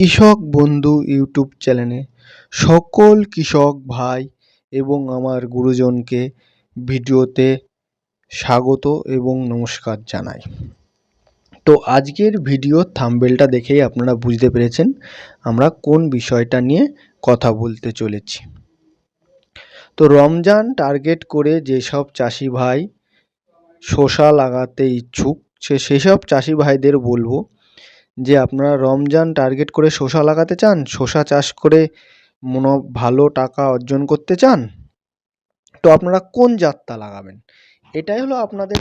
কৃষক বন্ধু ইউটিউব চ্যানেলে সকল কৃষক ভাই এবং আমার গুরুজনকে ভিডিওতে স্বাগত এবং নমস্কার জানাই। তো আজকের ভিডিওর থাম্বনেলটা দেখেই আপনারা বুঝতে পেরেছেন আমরা কোন বিষয়টা নিয়ে কথা বলতে চলেছি। তো রমজান টার্গেট করে যেসব চাষি ভাই শসা লাগাতে ইচ্ছুক সেসব চাষি ভাইদের বলবো যে আপনারা রমজান টার্গেট করে শসা লাগাতে চান, শসা চাষ করে ভালো টাকা অর্জন করতে চান, তো আপনারা কোন জাতটা লাগাবেন? এটাই হলো আপনাদের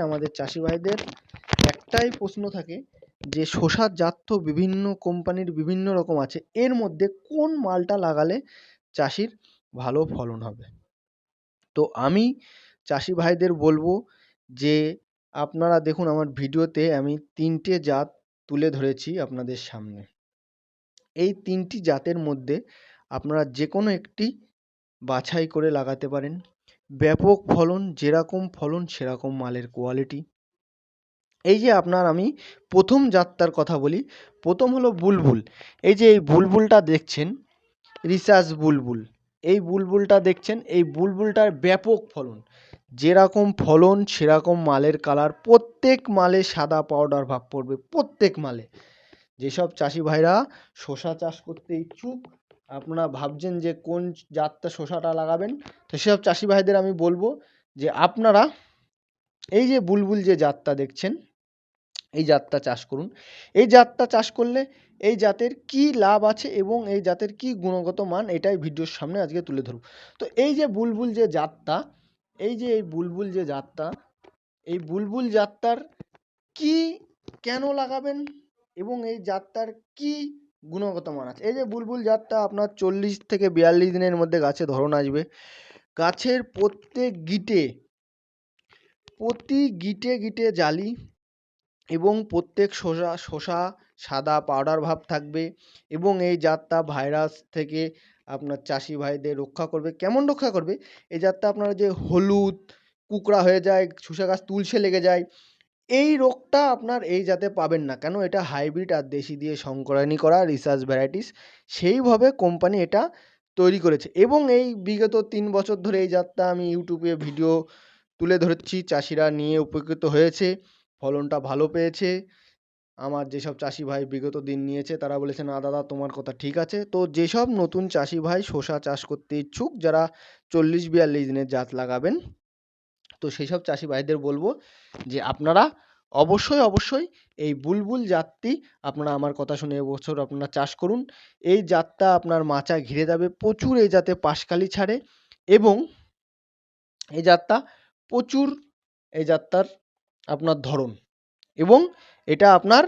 আমাদের চাষি ভাইদের একটাই প্রশ্ন থাকে যে শসার জাত তো বিভিন্ন কোম্পানির বিভিন্ন রকম আছে, এর মধ্যে কোন মালটা লাগালে চাষির ভালো ফলন হবে। তো আমি চাষি ভাইদের বলবো যে আপনারা দেখুন আমার ভিডিওতে আমি 3টে জাত তুলে ধরেছি আপনাদের সামনে। এই 3টি জাতের মধ্যে আপনারা যে কোনো একটি বাছাই করে লাগাতে পারেন। ব্যাপক ফলন, যেরকম ফলন সেরকম মালের কোয়ালিটি। এই যে আমি প্রথম জাতটার কথা বলি, প্রথম হলো বুলবুল। এই যে এই বুলবুলটা দেখছেন, রিসার্চ বুলবুল, এই বুলবুলটা দেখছেন, এই বুলবুলটার ব্যাপক ফলন, যেরকম ফলন সেরকম মালের কালার, প্রত্যেক মালে সাদা পাউডার ভাব পড়বে, প্রত্যেক মালে। যেসব চাষি ভাইরা শসা চাষ করতে ইচ্ছুক, আপনারা ভাবছেন যে কোন জাতটা শসাটা লাগাবেন, তো সেসব চাষি ভাইদের আমি বলবো যে আপনারা এই যে বুলবুল যে জাতটা দেখছেন, এই জাতটা চাষ করুন। এই জাতটা চাষ করলে এই জাতের কি লাভ আছে এবং এই জাতের কি গুণগত মান, এটাই ভিডিওর সামনে আজকে তুলে ধরব। তো এই যে বুলবুল যে জাতটা, এই যে এই বুলবুল যে জাতটা, এই বুলবুল জাতটার কি, কেন লাগাবেন এবং এই জাতটার কি গুণগত মান আছে। এই যে বুলবুল জাতটা আপনার 40 থেকে 42 দিনের মধ্যে গাছে ধরন আসবে। গাছের প্রতি গিটে জালি এবং প্রত্যেক শসা সাদা পাউডার ভাব থাকবে এবং এই জাতটা ভাইরাস থেকে আপনার চাষি ভাইদের রক্ষা করবে। কেমন রক্ষা করবে? এই জাতটা আপনারা যে হলুদ কুকড়া হয়ে যায়, শসা গাছ তুলসে লেগে যায়, এই রোগটা আপনার এই জাতে পাবেন না। কেন? এটা হাইব্রিড আর দেশি দিয়ে সংকরানি করা রিসার্চ ভ্যারাইটিস, সেইভাবে কোম্পানি এটা তৈরি করেছে। এবং এই বিগত 3 বছর ধরে এই জাতটা আমি ইউটিউবে ভিডিও তুলে ধরছি, চাষিরা নিয়ে উপকৃত হয়েছে, ফলনটা ভালো পেয়েছে। আমার যেসব চাষি ভাই বিগত দিন নিয়েছে তারা বলেছে না দাদা তোমার কথা ঠিক আছে। তো যেসব নতুন চাষি ভাই শসা চাষ করতে ইচ্ছুক, যারা 40-42 দিনের জাত লাগাবেন, তো সেই সব চাষি ভাইদের বলবো যে আপনারা অবশ্যই এই বুলবুল জাতটি আপনারা আমার কথা শুনে এবছর আপনারা চাষ করুন। এই জাতটা আপনার মাচা ঘিরে যাবে প্রচুর, এই জাতে পাশকালি ছাড়ে এবং এই জাতটা প্রচুর, এই জাতটার আপনার ধরন, এবং এটা আপনার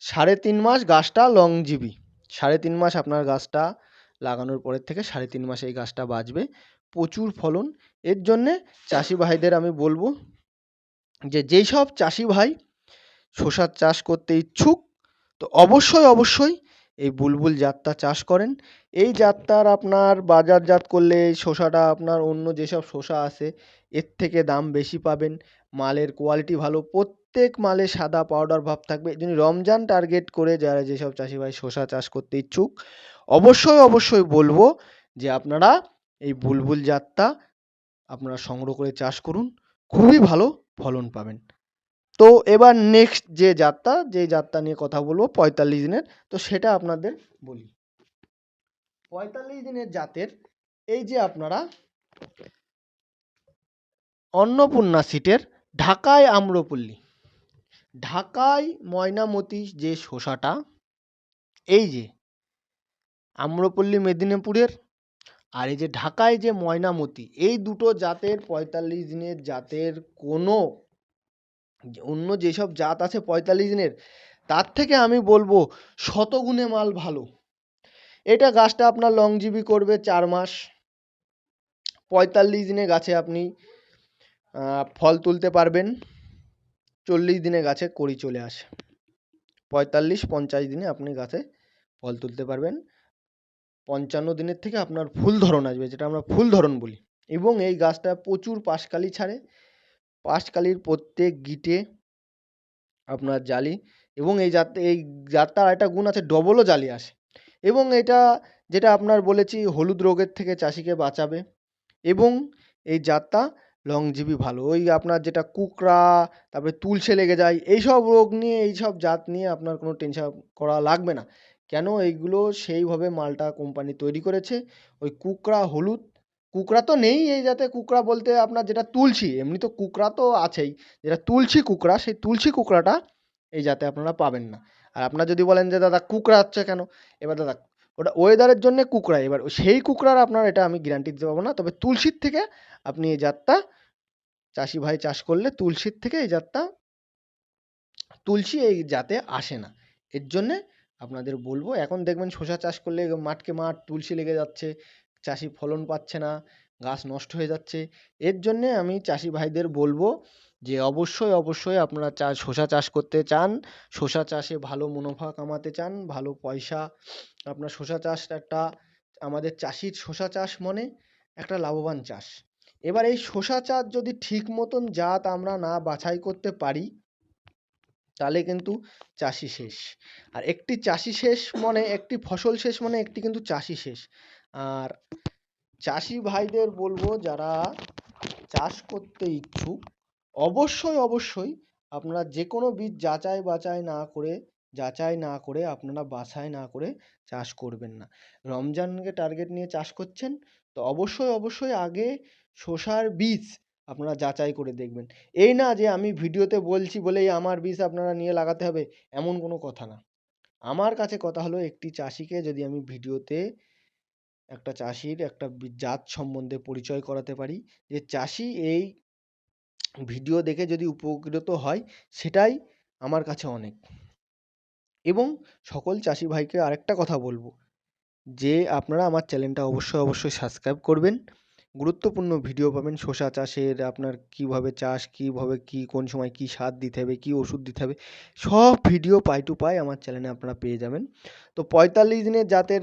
3.5 মাস গাছটা লংজিভি, 3.5 মাস আপনার গাছটা লাগানোর পরের থেকে 3.5 মাস এই গাছটা বাঁচবে, প্রচুর ফলন। এর জন্যে চাষি ভাইদের আমি বলবো যে যেই সব চাষি ভাই শসার চাষ করতে ইচ্ছুক, তো অবশ্যই এই বুলবুল জাতটা চাষ করেন। এই জাতটার আপনার বাজারজাত করলে এই শসাটা আপনার অন্য যেসব শসা আছে এর থেকে দাম বেশি পাবেন, মালের কোয়ালিটি ভালো, প্রত্যেক মালে সাদা পাউডার ভাব থাকবে। এই জন্য রমজান টার্গেট করে যারা যেসব চাষি ভাই শসা চাষ করতে ইচ্ছুক, অবশ্যই বলবো যে আপনারা এই বুলবুল জাতটা আপনারা সংগ্রহ করে চাষ করুন, খুবই ভালো ফলন পাবেন। তো এবার নেক্সট যে জাতটা নিয়ে কথা বলবো 45 দিনের, তো সেটা আপনাদের বলি। 45 দিনের জাতের এই যে আপনারা অন্নপূর্ণা সিটের ঢাকায় আম্রপল্লী, ঢাকায় ময়নামতি যে শসাটা, এই যে আম্রপল্লী মেদিনীপুরের আর এই যে ঢাকায় যে ময়নামতি, এই দুটো জাতের 45 দিনের জাতের কোনো অন্য যেসব জাত আছে 45 দিনের, তার থেকে আমি বলবো শতগুণে মাল ভালো। এটা গাছটা আপনার লংজিভি করবে 4 মাস, 45 দিনে গাছে আপনি ফল তুলতে পারবেন, 40 দিনে গাছে কড়ি চলে আসে, 45-50 দিনে আপনি গাছে ফল তুলতে পারবেন, 55 দিনের থেকে আপনার ফুল ধরন আসবে, যেটা আমরা ফুল ধরন বলি। এবং এই গাছটা প্রচুর পাশকালি ছাড়ে, পাশকালির প্রত্যেক গিটে আপনার জালি এবং এই জাতটার একটা গুণ আছে, ডবলও জালি আসে। এবং এটা যেটা আপনার বলেছি হলুদ রোগের থেকে চাষিকে বাঁচাবে। এবং এই জাতটা লংজিভি ভালো। ওই আপনার যেটা কুকড়া, তারপরে তুলসে লেগে যায়, এইসব রোগ নিয়ে, এইসব জাত নিয়ে আপনার কোনো টেনশন করা লাগবে না। কেন, এইগুলো সেইভাবে মালটা কোম্পানি তৈরি করেছে। ওই কুকড়া, হলুদ, কুকড়া তো নেই এই জাতে। কুকড়া বলতে আপনার যেটা তুলসী, এমনি তো কুকড়া তো আছেই, যেটা তুলসী কুকড়া, সেই তুলসী কুকড়াটা এই জাতে আপনারা পাবেন না। আর আপনারা যদি বলেন যে দাদা কুকড়া হচ্ছে কেন, এবার দাদা ওটা ওয়েদারের জন্য কুকড়া, এবার সেই কুকড়ার আপনার এটা আমি গ্যারান্টি দিতে পারবো না। তবে তুলসীর থেকে আপনি এই জাতটা, চাষি ভাই চাষ করলে তুলসীর থেকে এই জাতটা, তুলসী এই জাতে আসে না। এর জন্যে আপনাদের বলবো, এখন দেখবেন শসা চাষ করলে মাঠকে মাঠ তুলসী লেগে যাচ্ছে, চাষি ফলন পাচ্ছে না, গাছ নষ্ট হয়ে যাচ্ছে। এর জন্যে আমি চাষি ভাইদের বলবো যে অবশ্যই অবশ্যই আপনারা শসা চাষ করতে চান, শসা চাষে ভালো মুনাফা কামাতে চান, ভালো পয়সা, আপনার শসা চাষ একটা, আমাদের চাষির শসা চাষ মানে একটা লাভবান চাষ। এবার এই শসা চাষ যদি ঠিক মতন জাত আমরা না বাছাই করতে পারি, তাহলে কিন্তু চাষি শেষ। আর একটি চাষি শেষ মানে, একটি ফসল শেষ মানে একটি কিন্তু চাষি শেষ। আর চাষি ভাইদের বলবো যারা চাষ করতে ইচ্ছুক, অবশ্যই অবশ্যই আপনারা যে কোনো বীজ যাচাই না করে আপনারা বাছাই না করে চাষ করবেন না। রমজানকে টার্গেট নিয়ে চাষ করছেন, তো অবশ্যই অবশ্যই আগে শসার বীজ আপনারা যাচাই করে দেখবেন। এই না যে আমি ভিডিওতে বলছি বলেই আমার বীজ আপনারা নিয়ে লাগাতে হবে, এমন কোনো কথা না। আমার কাছে কথা হলো, একটি চাষিকে যদি আমি ভিডিওতে একটা চাষির একটা জাত সম্বন্ধে পরিচয় করাতে পারি, যে চাষি এই ভিডিও দেখে যদি উপকৃত হয়, সেটাই আমার কাছে অনেক। এবং সকল চাষি ভাইকে আরেকটা কথা বলবো, যে আপনারা আমার চ্যানেলটা অবশ্যই অবশ্যই সাবস্ক্রাইব করবেন। গুরুত্বপূর্ণ ভিডিও পাবেন শসা চাষের, আপনার কিভাবে চাষ, কিভাবে কি কোন সময় কি সার দিতে হবে, কি ওষুধ দিতে হবে, সব ভিডিও পাই টু পাই আমার চ্যানেলে আপনারা পেয়ে যাবেন। তো 45 দিনের জাতের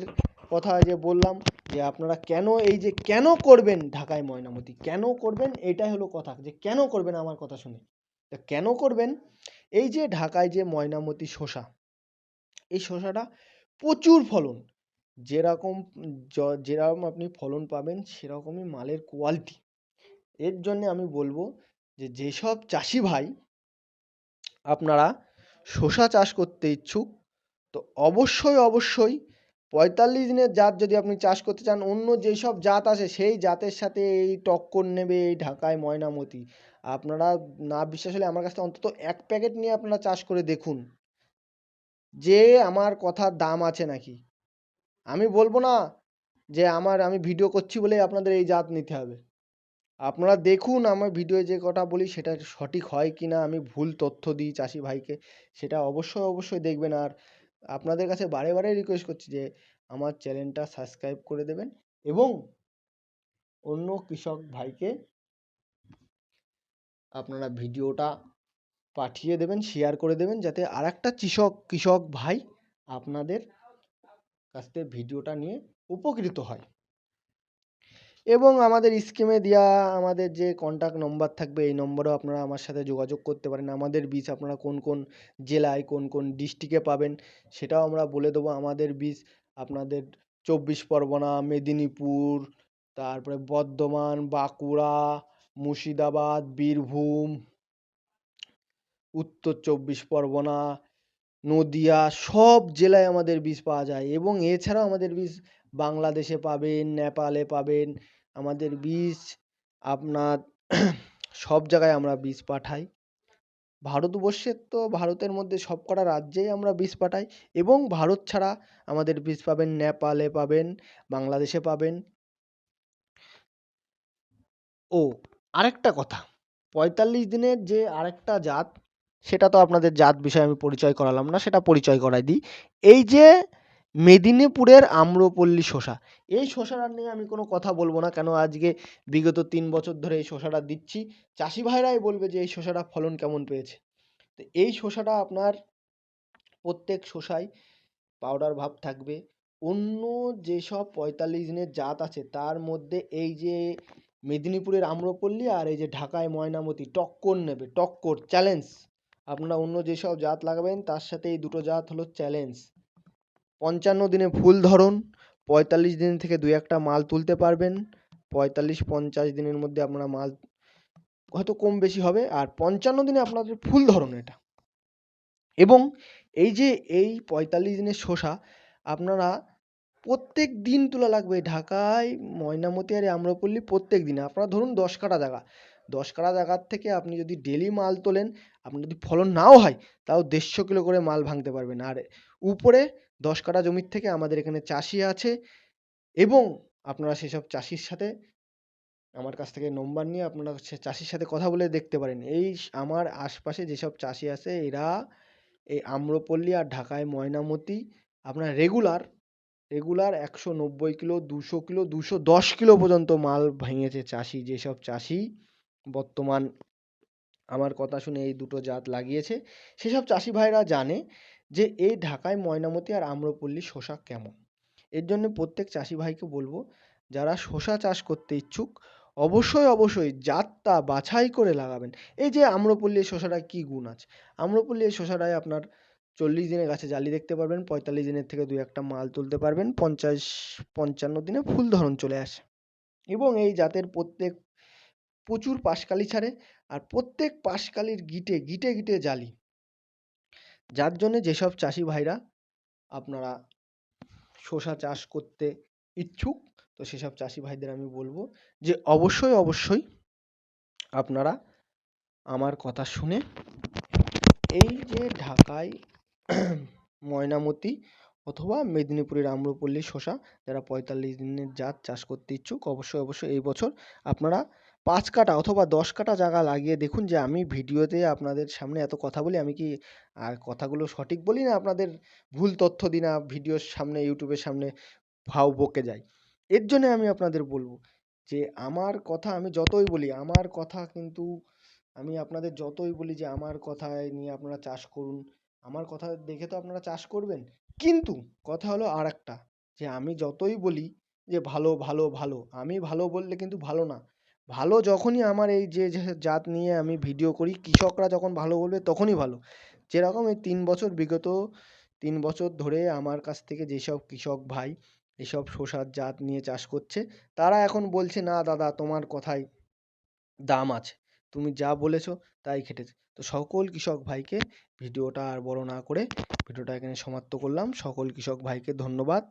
কথা যে বললাম, যে আপনারা কেন এই যে কেন করবেন ঢাকায় ময়নামতি, কেন করবেন, এটাই হলো কথা, যে কেন করবেন আমার কথা শুনে। তা কেন করবেন, এই যে ঢাকায় যে ময়নামতি শসা, এই শসাটা প্রচুর ফলন, যেরকম যেরকম আপনি ফলন পাবেন সেরকমই মালের কোয়ালিটি। এর জন্য আমি বলবো যে যেসব চাষি ভাই আপনারা শসা চাষ করতে ইচ্ছুক, তো অবশ্যই অবশ্যই 45 দিনের জাত যদি আপনি চাষ করতে চান, অন্য যেসব জাত আছে সেই জাতের সাথে এই টক্কর নেবে এই ঢাকায় ময়নামতি। আপনারা না বিশ্বাস হলে আমার কাছ থেকে অন্তত 1 প্যাকেট নিয়ে আপনারা চাষ করে দেখুন, যে আমার কথার দাম আছে নাকি। আমি বলবো না যে আমি ভিডিও করছি বলেই আপনাদের এই জাত নিতে হবে। আপনারা দেখুন আমার ভিডিওয়ে যে কথা বলি সেটা সঠিক হয় কি না, আমি ভুল তথ্য দিই চাষি ভাইকে, সেটা অবশ্যই অবশ্যই দেখবেন। আর আপনাদের কাছে বারে বারে রিকোয়েস্ট করছি যে আমার চ্যানেলটা সাবস্ক্রাইব করে দেবেন, এবং অন্য কৃষক ভাইকে আপনারা ভিডিওটা পাঠিয়ে দেবেন, শেয়ার করে দেবেন, যাতে আরেকটা কৃষক ভাই আপনাদের কাছ থেকে ভিডিওটা নিয়ে উপকৃত হয়। এবং আমাদের স্কিমে দেওয়া আমাদের যে কন্ট্যাক্ট নম্বর থাকবে, এই নম্বরেও আপনারা আমার সাথে যোগাযোগ করতে পারেন। আমাদের বীজ আপনারা কোন কোন জেলায়, কোন কোন ডিস্ট্রিক্টে পাবেন সেটাও আমরা বলে দেবো। আমাদের বীজ আপনাদের 24 পরগনা, মেদিনীপুর, তারপরে বর্ধমান, বাঁকুড়া, মুর্শিদাবাদ, বীরভূম, উত্তর 24 পরগনা, নদিয়া, সব জেলায় আমাদের বীজ পাওয়া যায়। এবং এছাড়াও আমাদের বীজ বাংলাদেশে পাবেন, নেপালে পাবেন। আমাদের বীজ আপনার সব জায়গায় আমরা বীজ পাঠাই। ভারতবর্ষের তো ভারতের মধ্যে সবকটা রাজ্যেই আমরা বীজ পাঠাই। এবং ভারত ছাড়া আমাদের বীজ পাবেন নেপালে পাবেন, বাংলাদেশে পাবেন। ও আরেকটা কথা, 45 দিনের যে আরেকটা জাত, সেটা তো আপনাদের জাত বিষয়ে আমি পরিচয় করালাম না, সেটা পরিচয় করাই দিই। এই যে মেদিনীপুরের আম্রপল্লী শসা, এই শসাটা নিয়ে আমি কোনো কথা বলবো না, কেন আজকে বিগত 3 বছর ধরে এই শসাটা দিচ্ছি। চাষি ভাইরাই বলবে যে এই শসাটা ফলন কেমন পেয়েছে। তো এই শসাটা আপনার প্রত্যেক শসায় পাউডার ভাব থাকবে। অন্য যেসব 45 দিনের জাত আছে তার মধ্যে এই যে মেদিনীপুরের আম্রপল্লী আর এই যে ঢাকায় ময়নামতি টক্কর নেবে, টক্কর চ্যালেঞ্জ। আপনারা অন্য যেসব জাত লাগাবেন তার সাথে এই দুটো জাত হলো চ্যালেঞ্জ। 55 দিনে ফুল ধরন, 45 দিন থেকে দুই একটা মাল তুলতে পারবেন। 45-50 দিনের মধ্যে আপনারা মাল হয়তো কম বেশি হবে, আর 55 দিনে আপনাদের ফুল ধরন এটা। এবং এই যে এই 45 দিনের শসা আপনারা প্রত্যেক দিন তোলা লাগবে। ঢাকায়, ময়নামতি আর আম্রপল্লী প্রত্যেক দিন। আপনারা ধরুন 10 কাঠা জায়গা, 10 কাঠা জায়গার থেকে আপনি যদি ডেলি মাল তোলেন, আপনার যদি ফলন নাও হয় তাও 150 কিলো করে মাল ভাঙতে পারবেন। আর উপরে 10 কাঠা জমির থেকে আমাদের এখানে চাষি আছে, এবং আপনারা সেসব চাষির সাথে আমার কাছ থেকে নম্বর নিয়ে আপনারা সে চাষির সাথে কথা বলে দেখতে পারেন। এই আমার আশপাশে যেসব চাষি আছে এরা এই আম্রপল্লী আর ঢাকায় ময়নামতি আপনার রেগুলার 190 কিলো, 200 কিলো, 210 কিলো পর্যন্ত মাল ভেঙেছে চাষি। যেসব চাষি বর্তমান আমার কথা শুনে এই দুটো জাত লাগিয়েছে, সেসব চাষি ভাইরা জানে যে এই ঢাকায় ময়নামতি আর আম্রপল্লী শসা কেমন। এর জন্য প্রত্যেক চাষি ভাইকে বলবো, যারা শসা চাষ করতে ইচ্ছুক অবশ্যই জাতটা বাছাই করে লাগাবেন। এই যে আম্রপল্লীর শসাটা কি গুণ আছে, আম্রপল্লীর শসাটায় আপনার 40 দিনে গাছে জালি দেখতে পারবেন, 45 দিনের থেকে দুই একটা মাল তুলতে পারবেন, 50-55 দিনে ফুল ধরন চলে আসে। এবং এই জাতের প্রচুর পাশকালি ছাড়ে, আর প্রত্যেক পাশকালির গিটে গিটে গিটে জালি। যার জন্য যেসব চাষি ভাইরা আপনারা শসা চাষ করতে ইচ্ছুক, তো সেসব চাষি ভাইদের আমি বলবো যে অবশ্যই আপনারা আমার কথা শুনে এই যে ঢাকায় ময়নামতি অথবা মেদিনীপুরের আম্রপল্লী শসা যারা 45 দিনের জাত চাষ করতে ইচ্ছুক, অবশ্যই এই বছর আপনারা 5 কাঠা অথবা 10 কাঠা জায়গা লাগিয়ে দেখুন। যে আমি ভিডিওতে আপনাদের সামনে এত কথা বলি, আমি কি আর কথাগুলো সঠিক বলি না আপনাদের ভুল তথ্য দিই না ভিডিওর সামনে, ইউটিউবের সামনে ভাও বকে যাই? এর জন্য আমি আপনাদের বলবো যে আমার কথা আমি যতই বলি, আমার কথা কিন্তু আমি আপনাদের যতই বলি যে আমার কথায় নিয়ে আপনারা চাষ করুন, আমার কথা দেখে তো আপনারা চাষ করবেন। কিন্তু কথা হলো আর একটা, যে আমি যতই বলি যে ভালো, আমি ভালো বললে কিন্তু ভালো না। ভালো যখনই আমার এই যে জাত নিয়ে আমি ভিডিও করি, কৃষকরা যখন ভালো বলবে তখনই ভালো। যেরকম এই 3 বছর, বিগত 3 বছর ধরে আমার কাছ থেকে যেসব কৃষক ভাই এসব শসার জাত নিয়ে চাষ করছে, তারা এখন বলছে না দাদা তোমার কথায় দাম আছে, তুমি যা বলেছো তাই খেটেছে। তো সকল কৃষক ভাইকে ভিডিওটা আর বড় না করে ভিডিওটা এখানে সমাপ্ত করলাম। সকল কৃষক ভাইকে ধন্যবাদ।